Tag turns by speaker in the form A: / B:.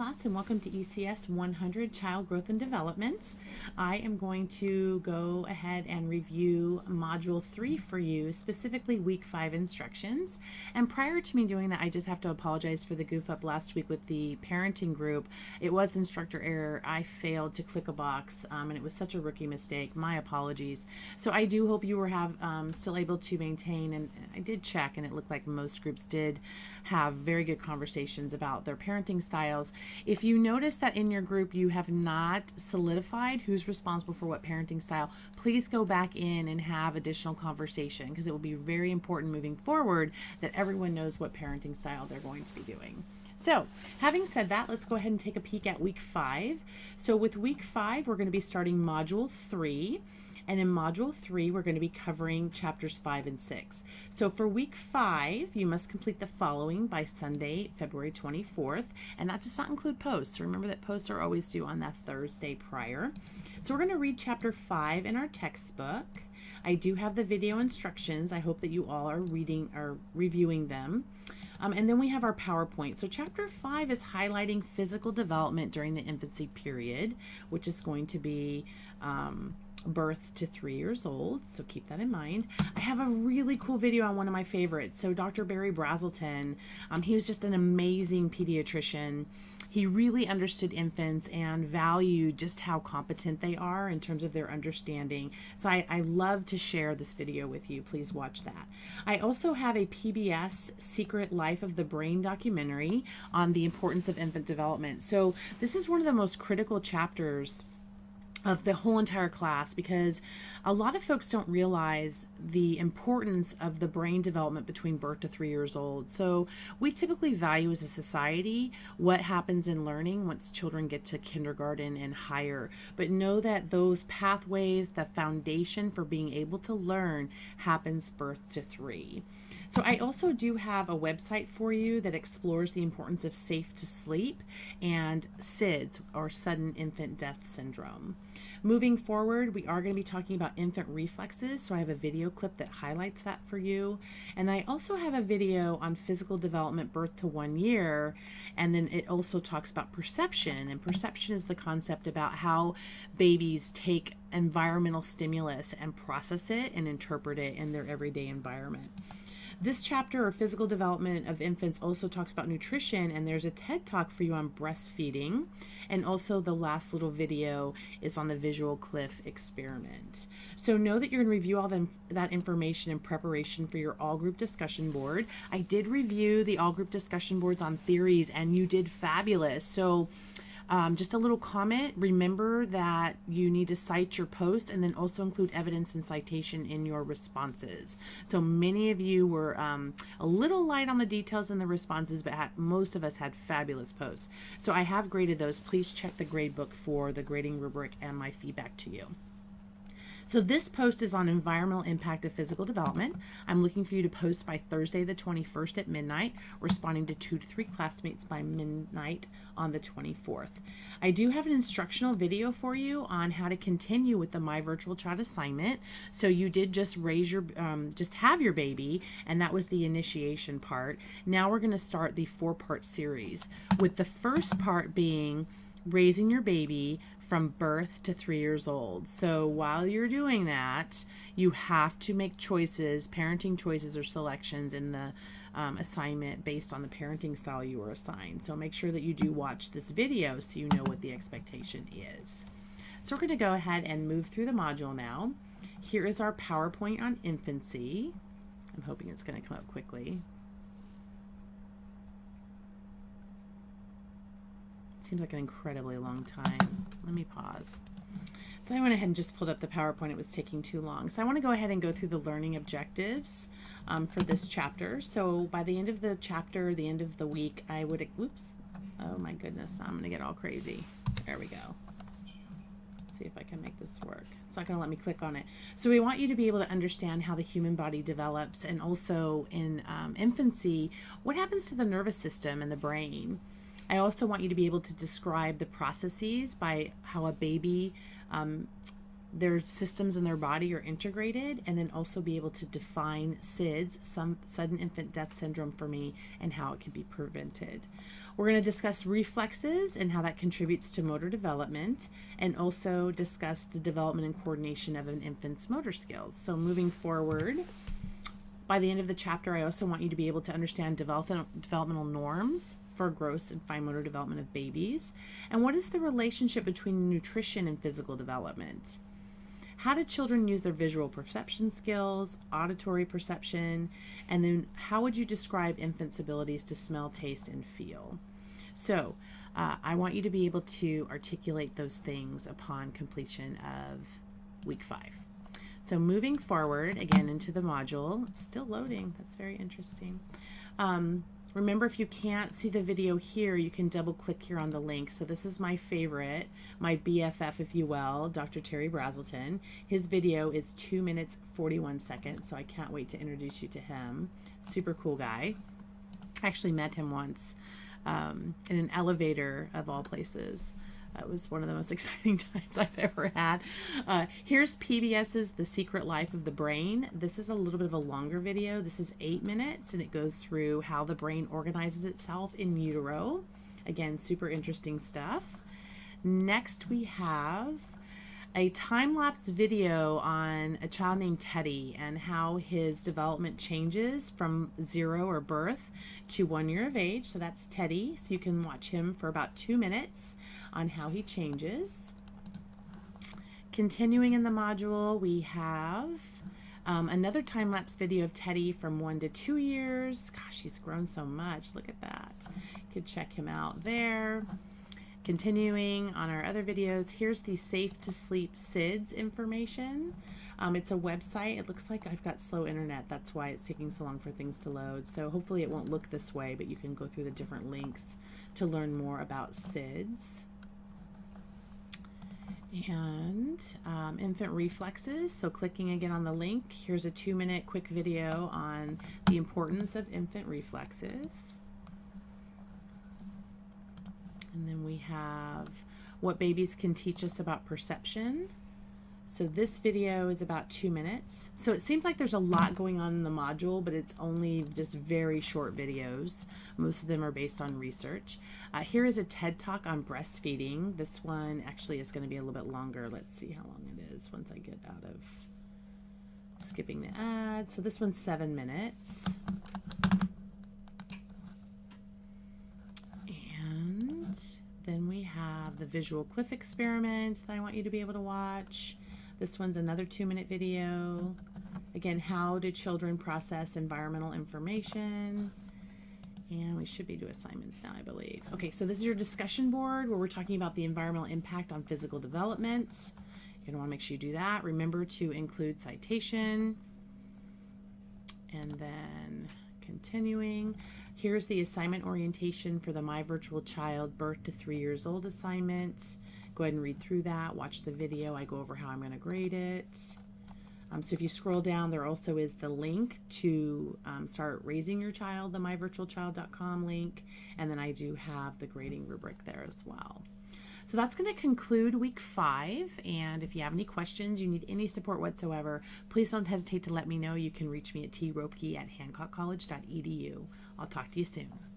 A: class, and welcome to ECS 100 Child Growth and Development. I am going to go ahead and review Module 3 for you, specifically Week 5 instructions. And prior to me doing that, I just have to apologize for the goof up last week with the parenting group. It was instructor error. I failed to click a box, and it was such a rookie mistake. My apologies. So I do hope you were still able to maintain, and I did check, and it looked like most groups did have very good conversations about their parenting styles. If you notice that in your group you have not solidified who's responsible for what parenting style, please go back in and have additional conversation, because it will be very important moving forward that everyone knows what parenting style they're going to be doing. So, having said that, let's go ahead and take a peek at Week 5. So with Week 5, we're going to be starting Module 3. And in Module 3, we're going to be covering Chapters 5 and 6. So for Week 5, you must complete the following by Sunday, February 24th. And that does not include posts. So remember that posts are always due on that Thursday prior. So we're going to read Chapter 5 in our textbook. I do have the video instructions. I hope that you all are reviewing them. And then we have our PowerPoint. So Chapter 5 is highlighting physical development during the infancy period, which is going to be birth to 3 years old, so keep that in mind. I have a really cool video on one of my favorites. So Dr. Barry Brazelton, he was just an amazing pediatrician. He really understood infants and valued just how competent they are in terms of their understanding. So I love to share this video with you. Please watch that. I also have a PBS Secret Life of the Brain documentary on the importance of infant development. So this is one of the most critical chapters of the whole entire class, because a lot of folks don't realize the importance of the brain development between birth to 3 years old. So we typically value as a society what happens in learning once children get to kindergarten and higher, but know that those pathways, the foundation for being able to learn, happens birth to 3. So I also do have a website for you that explores the importance of safe to sleep and SIDS, or sudden infant death syndrome. Moving forward, we are going to be talking about infant reflexes, so I have a video clip that highlights that for you. And I also have a video on physical development birth to 1 year, and then it also talks about perception, and perception is the concept about how babies take environmental stimulus and process it and interpret it in their everyday environment. This chapter, or physical development of infants, also talks about nutrition, and there's a TED Talk for you on breastfeeding, and also the last little video is on the visual cliff experiment. So know that you're going to review all that information in preparation for your all-group discussion board. I did review the all-group discussion boards on theories, and you did fabulous. So just a little comment, remember that you need to cite your post and then also include evidence and citation in your responses. So many of you were a little light on the details in the responses, but most of us had fabulous posts. So I have graded those. Please check the grade book for the grading rubric and my feedback to you. So this post is on environmental impact of physical development. I'm looking for you to post by Thursday the 21st at midnight, responding to 2 to 3 classmates by midnight on the 24th. I do have an instructional video for you on how to continue with the My Virtual Child assignment. So you did just just have your baby, and that was the initiation part. Now we're going to start the 4-part series, with the first part being raising your baby from birth to 3 years old. So while you're doing that, you have to make choices, parenting choices or selections in the assignment based on the parenting style you were assigned. So make sure that you do watch this video so you know what the expectation is. So we're going to go ahead and move through the module now. Here is our PowerPoint on infancy. I'm hoping it's going to come up quickly. Seems like an incredibly long time. Let me pause. So I went ahead and just pulled up the PowerPoint. It was taking too long. So I want to go ahead and go through the learning objectives for this chapter. So by the end of the chapter, the end of the week, I would, oops, oh my goodness, I'm going to get all crazy. There we go. Let's see if I can make this work. It's not going to let me click on it. So we want you to be able to understand how the human body develops, and also in infancy, what happens to the nervous system and the brain. I also want you to be able to describe the processes by how a baby their systems in their body are integrated, and then also be able to define SIDS, some sudden infant death syndrome, for me, and how it can be prevented. We're going to discuss reflexes and how that contributes to motor development, and also discuss the development and coordination of an infant's motor skills. So moving forward, by the end of the chapter, I also want you to be able to understand developmental norms for gross and fine motor development of babies, and what is the relationship between nutrition and physical development. How do children use their visual perception skills, auditory perception, and then how would you describe infants' abilities to smell, taste, and feel? So I want you to be able to articulate those things upon completion of week 5. So moving forward, again, into the module, it's still loading. That's very interesting. Remember, if you can't see the video here, you can double click here on the link. So this is my favorite, my BFF, if you will, Dr. Terry Brazelton. His video is 2 minutes, 41 seconds. So I can't wait to introduce you to him. Super cool guy. I actually met him once in an elevator of all places. That was one of the most exciting times I've ever had. Here's PBS's The Secret Life of the Brain. This is a little bit of a longer video. This is 8 minutes, and it goes through how the brain organizes itself in utero. Again, super interesting stuff. Next, we have a time-lapse video on a child named Teddy and how his development changes from 0 or birth to 1 year of age. So that's Teddy. So you can watch him for about 2 minutes on how he changes. Continuing in the module, we have another time-lapse video of Teddy from 1 to 2 years. Gosh, he's grown so much. Look at that. You could check him out there. Continuing on our other videos, here's the Safe to Sleep SIDS information. It's a website. It looks like I've got slow internet. That's why it's taking so long for things to load. So hopefully it won't look this way, but you can go through the different links to learn more about SIDS. And infant reflexes. So clicking again on the link, here's a 2-minute quick video on the importance of infant reflexes. And then we have what babies can teach us about perception. So this video is about 2 minutes. So it seems like there's a lot going on in the module, but it's only just very short videos. Most of them are based on research. Here is a TED Talk on breastfeeding. This one actually is going to be a little bit longer. Let's see how long it is once I get out of skipping the ads. So this one's 7 minutes. Then we have the visual cliff experiment that I want you to be able to watch. This one's another 2-minute video. Again, how do children process environmental information? And we should be doing assignments now, I believe. Okay, so this is your discussion board where we're talking about the environmental impact on physical development. You're going to want to make sure you do that. Remember to include citation. And then continuing. Here's the assignment orientation for the My Virtual Child birth to 3 years old assignment. Go ahead and read through that. Watch the video. I go over how I'm going to grade it. So if you scroll down, there also is the link to start raising your child, the myvirtualchild.com link. And then I do have the grading rubric there as well. So that's going to conclude week 5. And if you have any questions, you need any support whatsoever, please don't hesitate to let me know. You can reach me at tropke@hancockcollege.edu. I'll talk to you soon.